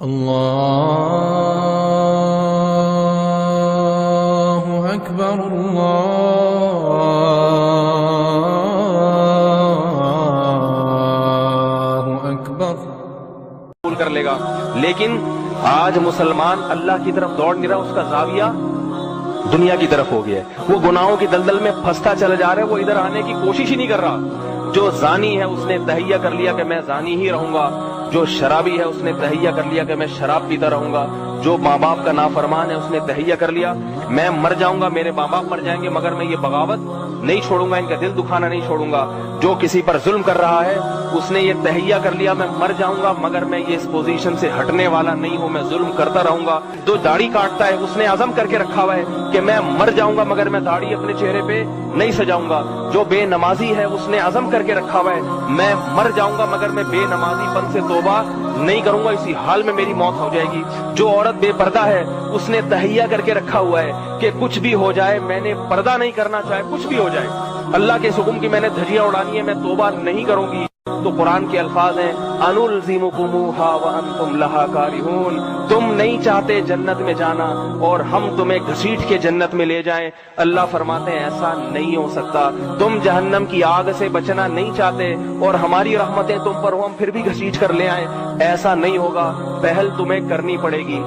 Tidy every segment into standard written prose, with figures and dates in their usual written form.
اللہ اکبر اللہ اکبر کر لے گا. لیکن آج مسلمان اللہ کی طرف دوڑ نہیں رہا، اس کا زاویہ دنیا کی طرف ہو گیا ہے. وہ گناہوں کی دلدل میں پھنستا چلا جا رہا ہے، وہ ادھر آنے کی کوشش ہی نہیں کر رہا. جو زانی ہے اس نے تہیہ کر لیا کہ میں زانی ہی رہوں گا. جو شرابی ہے اس نے تہیہ کر لیا کہ میں شراب پیتا رہوں گا. جو ماں باپ کا نافرمان ہے اس نے تہیہ کر لیا میں مر جاؤں گا، میرے ماں باپ مر جائیں گے، مگر میں یہ بغاوت نہیں چھوڑوں گا، ان کا دل دکھانا نہیں چھوڑوں گا. جو کسی پر ظلم کر رہا ہے اس نے یہ تہیہ کر لیا میں مر جاؤں گا، مگر میں یہ اس پوزیشن سے ہٹنے والا نہیں ہوں، میں ظلم کرتا رہوں گا. جو داڑھی کاٹتا ہے اس نے عزم کر کے رکھا ہوا ہے کہ میں مر جاؤں گا مگر میں داڑھی اپنے چہرے پہ نہیں سجاؤں گا. جو بے نمازی ہے اس نے عزم کر کے رکھا ہوا ہے میں مر جاؤں گا مگر میں بے نمازی پن سے توبہ نہیں کروں گا، اسی حال میں میری موت ہو جائے گی. جو عورت بے پردہ ہے اس نے تہیہ کر کے رکھا ہوا ہے کہ کچھ بھی ہو جائے میں نے پردہ نہیں کرنا، چاہے کچھ بھی ہو جائے، اللہ کے حکم کی میں نے دھجیاں اڑانی ہے، میں توبہ نہیں کروں گی. تو قرآن کے الفاظ ہیں انلزمکموہا وانتم لہا کارہون، تم نہیں چاہتے جنت میں جانا اور ہم تمہیں گھسیٹ کے جنت میں لے جائیں. اللہ فرماتے ہیں ایسا نہیں ہو سکتا. تم جہنم کی آگ سے بچنا نہیں چاہتے اور ہماری رحمتیں تم پر ہو ہم پھر بھی گھسیٹ کر لے آئیں، ایسا نہیں ہوگا. پہل تمہیں کرنی پڑے گی،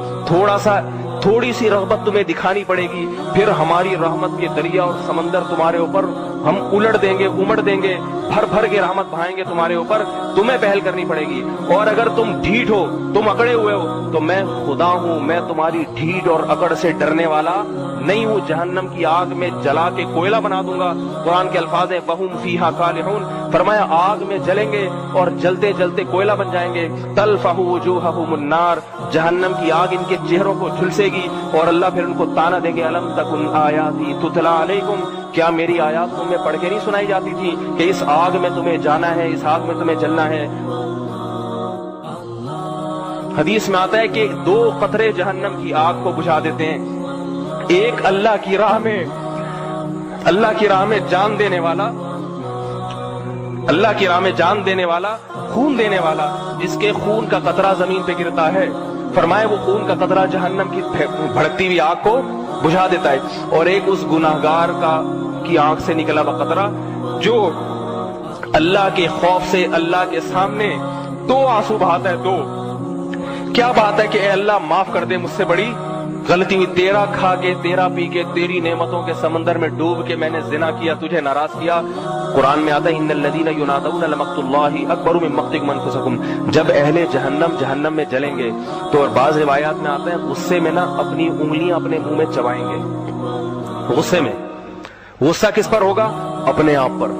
تھوڑی سی رغبت تمہیں دکھانی پڑے گی، پھر ہماری رحمت کے دریا اور سمندر تمہارے اوپر ہم الٹ دیں گے، امڑ دیں گے، بھر بھر کے رحمت بہائیں گے تمہارے اوپر. تمہیں پہل کرنی پڑے گی. اور اگر تم ڈھیٹ ہو، تم اکڑے ہوئے ہو، تو میں خدا ہوں، میں تمہاری ڈھیٹ اور اکڑ سے ڈرنے والا نہیں ہوں. جہنم کی آگ میں جلا کے کوئلہ بنا دوں گا. قرآن کے الفاظ ہیں وَهُمْ فِيهَا كَالِحُونَ، فرمایا آگ میں جلیں گے اور جلتے جلتے کوئلہ بن جائیں گے. تَلْفَحُ وُجُوهَهُمُ النَّارُ، جہنم کی آگ ان کے چہروں کو جھلسے گی اور اللہ پھر ان کو تانا دیں گے أَلَمْ تَكُنْ آيَاتِي تُتْلَىٰ عَلَيْكُمْ، کیا میری آیات تمہیں پڑھ کے نہیں سنائی جاتی تھی کہ اس آگ میں تمہیں جانا ہے، اس آگ میں تمہیں جلنا ہے. حدیث میں آتا ہے کہ 2 قطرے جہنم کی آگ کو بجھا دیتے ہیں. ایک اللہ کی راہ میں جان دینے والا، اللہ کی راہ میں جان دینے والا، خون دینے والا، جس کے خون کا قطرہ زمین پہ گرتا ہے، فرمائے وہ خون کا قطرہ جہنم کی بھڑکتی ہوئی آگ کو بجھا دیتا ہے. اور ایک اس گناہگار کی آنکھ سے نکلا ہوا قطرہ جو اللہ کے خوف سے اللہ کے سامنے 2 آنسو بہاتا ہے. 2 کیا بات ہے کہ اے اللہ معاف کر دے، مجھ سے بڑی غلطی ہوئی، تیرا کھا کے، تیرا پی کے، تیری نعمتوں کے سمندر میں ڈوب کے میں نے زنا کیا، تجھے ناراض کیا. قرآن میں آتا ہے ان الذین ینادون لمقت اللہ اکبر من مقتکم انفسکم، جب اہل جہنم میں جلیں گے تو اور بعض روایات میں آتا ہے غصے میں نا اپنی انگلیاں اپنے منہ میں چبائیں گے. غصے میں، غصہ کس پر ہوگا؟ اپنے آپ پر،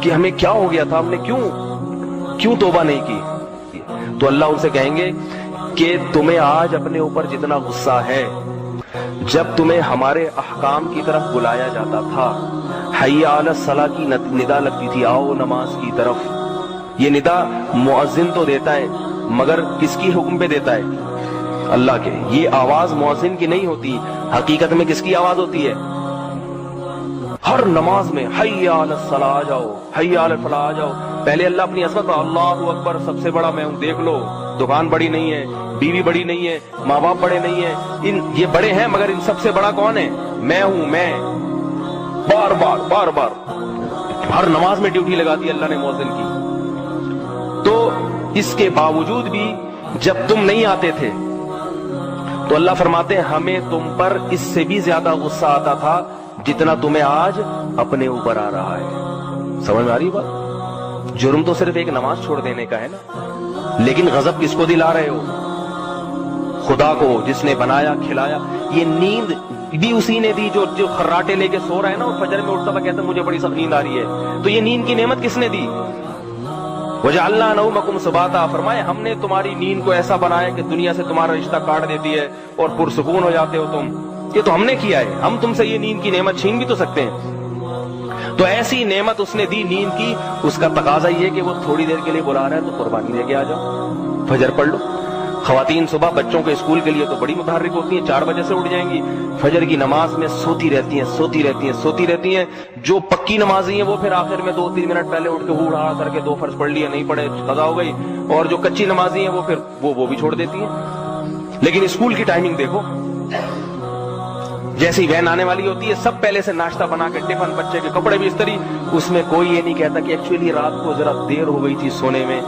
کہ ہمیں کیا ہو گیا تھا، ہم نے کیوں توبہ نہیں کی. تو اللہ ان سے کہیں گے کہ تمہیں آج اپنے اوپر جتنا غصہ ہے، جب تمہیں ہمارے احکام کی طرف بلایا جاتا تھا، حی علی الصلاۃ کی ندا لگتی تھی، آؤ نماز کی طرف. یہ ندا مؤذن تو دیتا ہے مگر کس کی حکم پہ دیتا ہے؟ اللہ کے. یہ آواز مؤذن کی نہیں ہوتی، حقیقت میں کس کی آواز ہوتی ہے؟ ہر نماز میں حی علی الصلاۃ آ جاؤ، حی علی الفلاح آ جاؤ. پہلے اللہ اپنی عظمت اللہ اکبر، سب سے بڑا میں ہوں، دیکھ لو، دکان بڑی نہیں ہے، بیوی بڑی نہیں ہے، ماں باپ بڑے نہیں ہیں، یہ بڑے ہیں مگر ان سب سے بڑا کون ہے؟ میں ہوں. میں بار بار ہر نماز میں ڈیوٹی لگا دی اللہ نے مؤذن کی. تو اس کے باوجود بھی جب تم نہیں آتے تھے تو اللہ فرماتے ہیں ہمیں تم پر اس سے بھی زیادہ غصہ آتا تھا جتنا تمہیں آج اپنے اوپر آ رہا ہے. سمجھ میں آ رہی بات؟ جرم تو صرف ایک نماز چھوڑ دینے کا ہے نا، لیکن غضب کس کو دلا رہے ہو؟ خدا کو، جس نے بنایا کھلایا. یہ نیند بھی اسی نے دی جو خراٹے لے کے سو رہا ہے نا اور فجر میں اٹھتا ہوا کہتا ہے مجھے بڑی سخت نیند آ رہی ہے. تو یہ نیند کی نعمت کس نے دی؟ وَجَعَلْنَا نَوْمَكُمْ سُبَاتًا، فرمائے ہم نے تمہاری نیند کو ایسا بنایا کہ دنیا سے تمہارا رشتہ کاٹ دیتی ہے اور پرسکون ہو جاتے ہو تم. یہ تو ہم نے کیا ہے، ہم تم سے یہ نیند کی نعمت چھین بھی تو سکتے ہیں. تو ایسی نعمت اس نے دی نیند کی، اس کا تقاضا یہ کہ وہ تھوڑی دیر کے لیے بلا رہا ہے تو قربانی دے کے آ جاؤ، فجر پڑھ لو. خواتین صبح بچوں کے اسکول کے لیے تو بڑی متحرک ہوتی ہیں، 4 بجے سے اٹھ جائیں گی، فجر کی نماز میں سوتی رہتی ہیں. جو پکی نمازی ہیں وہ پھر آخر میں 2-3 منٹ پہلے اٹھ کے ہوڑ ہاڑ کر کے 2 فرض پڑھ لیے، نہیں پڑھے قضا ہو گئی. اور جو کچی نمازی ہیں وہ پھر وہ بھی چھوڑ دیتی ہیں. لیکن اسکول کی ٹائمنگ دیکھو، جیسی وین آنے والی ہوتی ہے سب پہلے سے ناشتہ بنا کے ٹفن، بچے کے کپڑے بھی استری، اس میں کوئی یہ نہیں کہتا کہ ایکچولی رات کو ذرا دیر ہو گئی تھی سونے میں.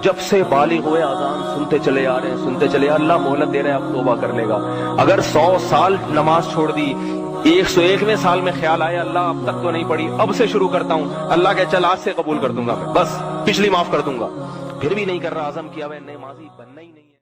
جب سے بالغ ہوئے اذان سنتے چلے آ رہے ہیں، اللہ مہلت دے رہے ہیں، اب توبہ کر لے گا. اگر 100 سال نماز چھوڑ دی، 101ویں سال میں خیال آیا اللہ اب تک تو نہیں پڑھی، اب سے شروع کرتا ہوں، اللہ کہ چل آج سے قبول کر دوں گا، بس پچھلی معاف کر دوں گا، پھر بھی نہیں کر رہا، عزم کیا ہوا نمازی بننا ہی نہیں.